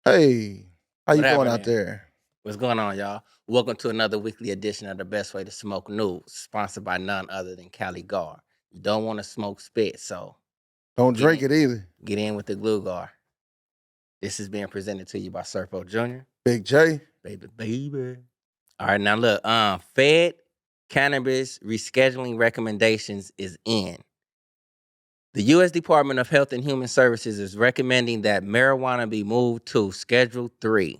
Hey, how you What doing happened out there? there? What's going on, y'all? Welcome to another weekly edition of The Best Way to Smoke News, sponsored by none other than Cali Gar. You don't want to smoke spit, so Don't get drink in, it either. get in with the glue gar. This is being presented to you by Serpo Jr. Big J. Baby. All right, now look, Fed cannabis rescheduling recommendations is in. The U.S. Department of Health and Human Services is recommending that marijuana be moved to Schedule 3.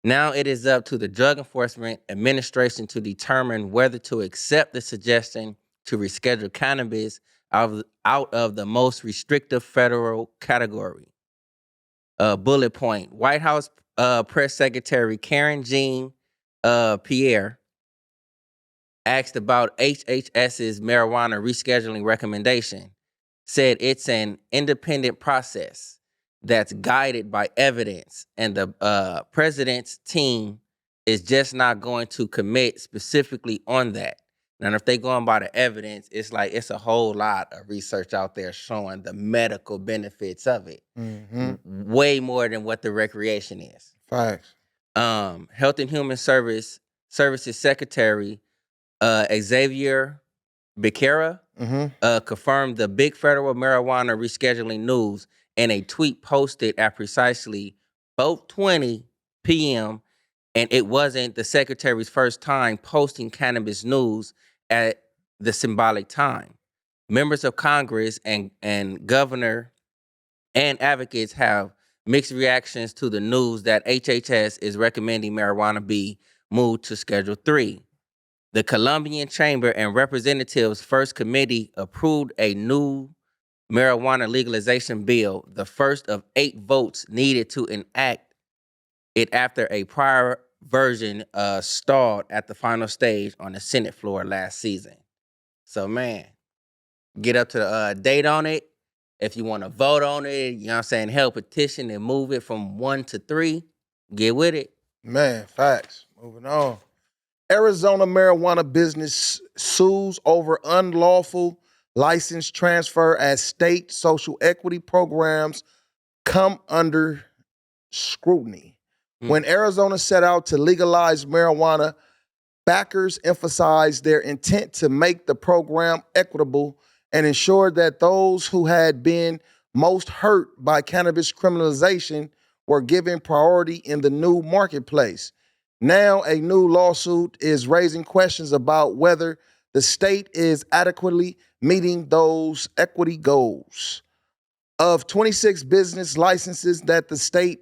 Now it is up to the Drug Enforcement Administration to determine whether to accept the suggestion to reschedule cannabis out of the most restrictive federal category. Bullet point. White House Press Secretary Karen Jean Pierre asked about HHS's marijuana rescheduling recommendation, said it's an independent process that's guided by evidence, and the president's team is just not going to commit specifically on that. Now, if they going by the evidence, it's like it's a whole lot of research out there showing the medical benefits of it, Mm-hmm. way more than what the recreation is. Facts. Health and Human Services Secretary Xavier Becerra Mm-hmm. confirmed the big federal marijuana rescheduling news in a tweet posted at precisely 4:20 p.m. And it wasn't the secretary's first time posting cannabis news at the symbolic time. Members of Congress and governor and advocates have mixed reactions to the news that HHS is recommending marijuana be moved to Schedule 3. The Colombian Chamber and Representatives First Committee approved a new marijuana legalization bill, the first of 8 votes needed to enact it after a prior version stalled at the final stage on the Senate floor last season. So, man, get up to the date on it. If you want to vote on it, you know what I'm saying, help petition and move it from 1 to 3, get with it. Man, facts. Moving on. Arizona marijuana business sues over unlawful license transfer as state social equity programs come under scrutiny. Hmm. When Arizona set out to legalize marijuana, backers emphasized their intent to make the program equitable and ensure that those who had been most hurt by cannabis criminalization were given priority in the new marketplace. Now, a new lawsuit is raising questions about whether the state is adequately meeting those equity goals. Of 26 business licenses that the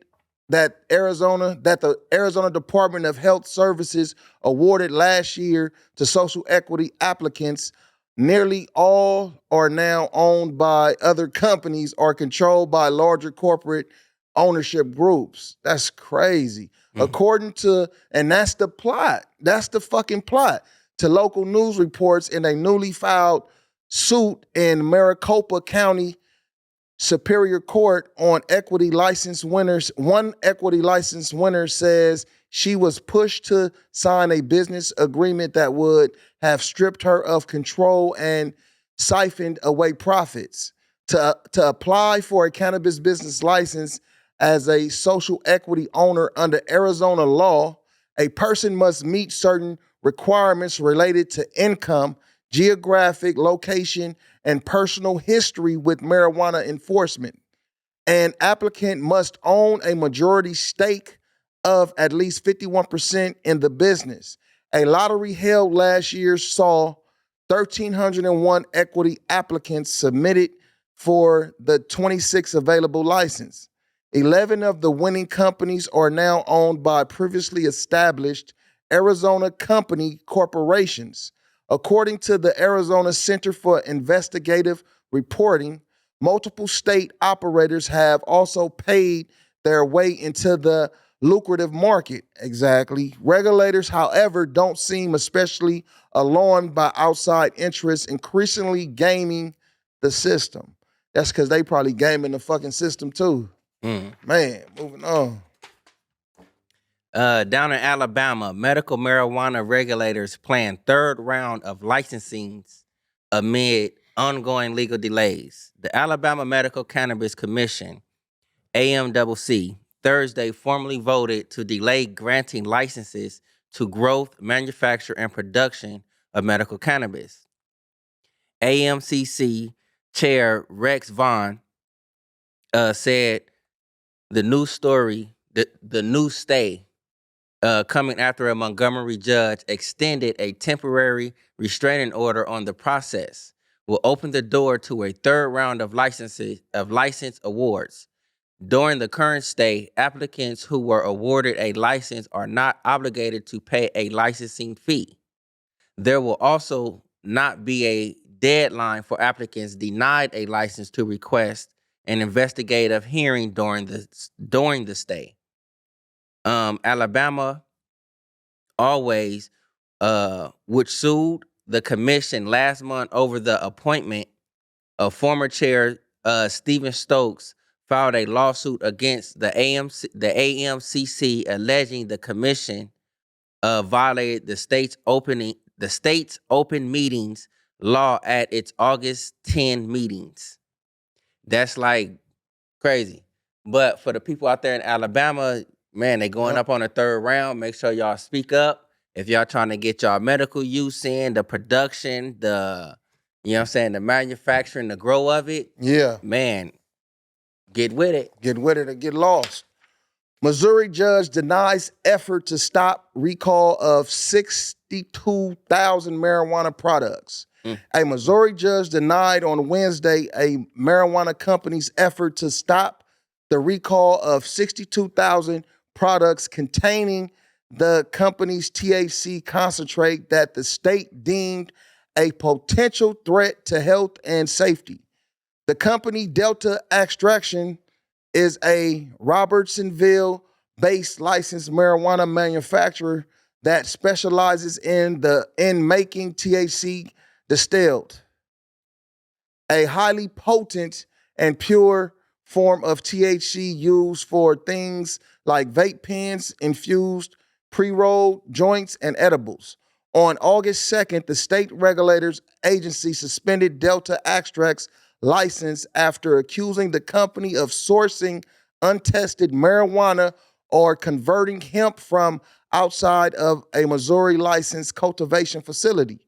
Arizona Department of Health Services awarded last year to social equity applicants, nearly all are now owned by other companies or controlled by larger corporate ownership groups. That's crazy. Mm. According to, and that's the plot. That's the fucking plot. To local news reports in a newly filed suit in Maricopa County Superior Court on equity license winners. One equity license winner says she was pushed to sign a business agreement that would have stripped her of control and siphoned away profits. To apply for a cannabis business license as a social equity owner under Arizona law, a person must meet certain requirements related to income, geographic location, and personal history with marijuana enforcement. An applicant must own a majority stake of at least 51% in the business. A lottery held last year saw 1,301 equity applicants submitted for the 26 available license. 11 of the winning companies are now owned by previously established Arizona company corporations. According to the Arizona Center for Investigative Reporting, multiple state operators have also paid their way into the lucrative market. Exactly. Regulators, however, don't seem especially alarmed by outside interests increasingly gaming the system. That's because they probably gaming the fucking system too. Mm. Man, moving on. Down in Alabama, medical marijuana regulators plan third round of licensings amid ongoing legal delays. The Alabama Medical Cannabis Commission, AMCC, Thursday formally voted to delay granting licenses to growth, manufacture, and production of medical cannabis. AMCC Chair Rex Vaughn said the new story, the new stay coming after a Montgomery judge extended a temporary restraining order on the process, will open the door to a third round of license awards. During the current stay, applicants who were awarded a license are not obligated to pay a licensing fee. There will also not be a deadline for applicants denied a license to request an investigative hearing during the stay. Alabama always, which sued the commission last month over the appointment of former chair Stephen Stokes, filed a lawsuit against the AMCC alleging the commission violated the state's open meetings law at its August 10 meetings. That's like crazy. But for the people out there in Alabama, man, they going up on the third round. Make sure y'all speak up. If y'all trying to get y'all medical use in, the production, you know what I'm saying, the manufacturing, the grow of it. Yeah. Man, get with it. Get with it or get lost. Missouri judge denies effort to stop recall of 62,000 marijuana products. A Missouri judge denied on Wednesday a marijuana company's effort to stop the recall of 62,000 products containing the company's THC concentrate that the state deemed a potential threat to health and safety. The company Delta Extraction is a Robertsonville-based licensed marijuana manufacturer that specializes in making THC distilled, a highly potent and pure form of THC used for things like vape pens, infused pre-rolled joints, and edibles. On August 2nd, the state regulators agency suspended Delta Extract's license after accusing the company of sourcing untested marijuana or converting hemp from outside of a Missouri licensed cultivation facility.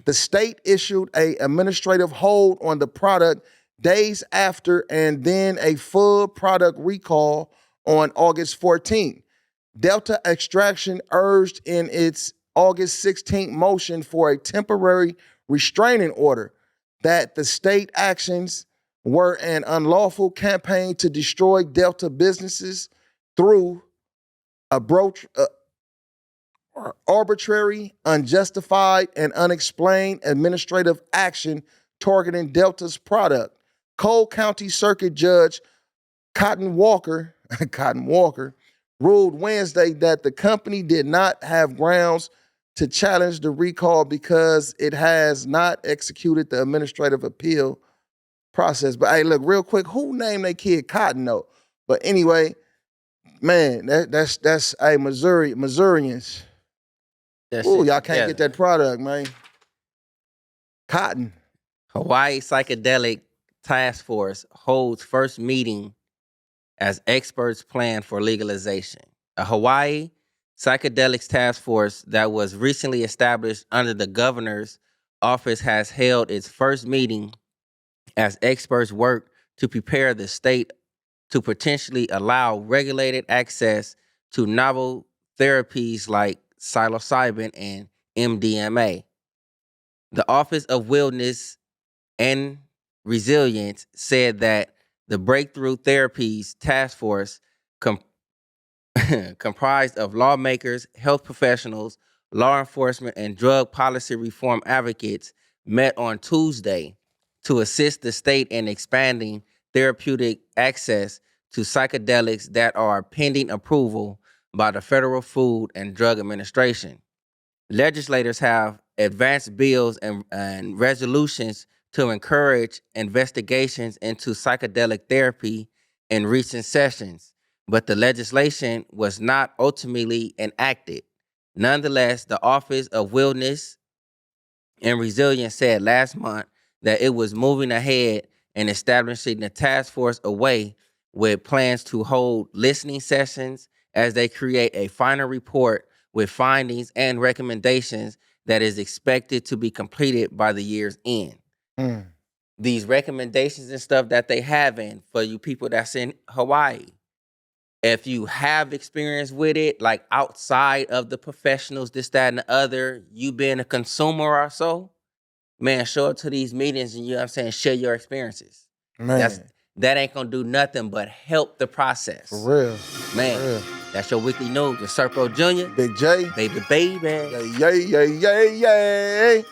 The state issued an administrative hold on the product days after and then a full product recall on August 14th. Delta Extraction urged in its August 16th motion for a temporary restraining order that the state actions were an unlawful campaign to destroy Delta businesses through arbitrary, unjustified, and unexplained administrative action targeting Delta's product. Cole County Circuit Judge Cotton Walker ruled Wednesday that the company did not have grounds to challenge the recall because it has not executed the administrative appeal process. But hey, look, real quick, who named their kid Cotton though? But anyway, man, that's hey, Missourians. Ooh, y'all can't get that product, man. Cotton. Hawaii Psychedelic Task Force holds first meeting as experts plan for legalization. A Hawaii Psychedelics Task Force that was recently established under the governor's office has held its first meeting as experts work to prepare the state to potentially allow regulated access to novel therapies like psilocybin and MDMA. The Office of Wellness and Resilience said that the Breakthrough Therapies Task Force comprised of lawmakers, health professionals, law enforcement, and drug policy reform advocates met on Tuesday to assist the state in expanding therapeutic access to psychedelics that are pending approval by the Federal Food and Drug Administration. Legislators have advanced bills and resolutions to encourage investigations into psychedelic therapy in recent sessions, but the legislation was not ultimately enacted. Nonetheless, the Office of Wellness and Resilience said last month that it was moving ahead and establishing the task force away with plans to hold listening sessions as they create a final report with findings and recommendations that is expected to be completed by the year's end. Mm. These recommendations and stuff that they having for you people that's in Hawaii, if you have experience with it, like outside of the professionals, this, that, and the other, you being a consumer or so, man, show up to these meetings and, you know what I'm saying, share your experiences. Man. That ain't gonna do nothing but help the process. For real. Man, For real. that's your weekly news with Serpo Jr. Big J. Baby. Yay, yay, yay, yay, yay.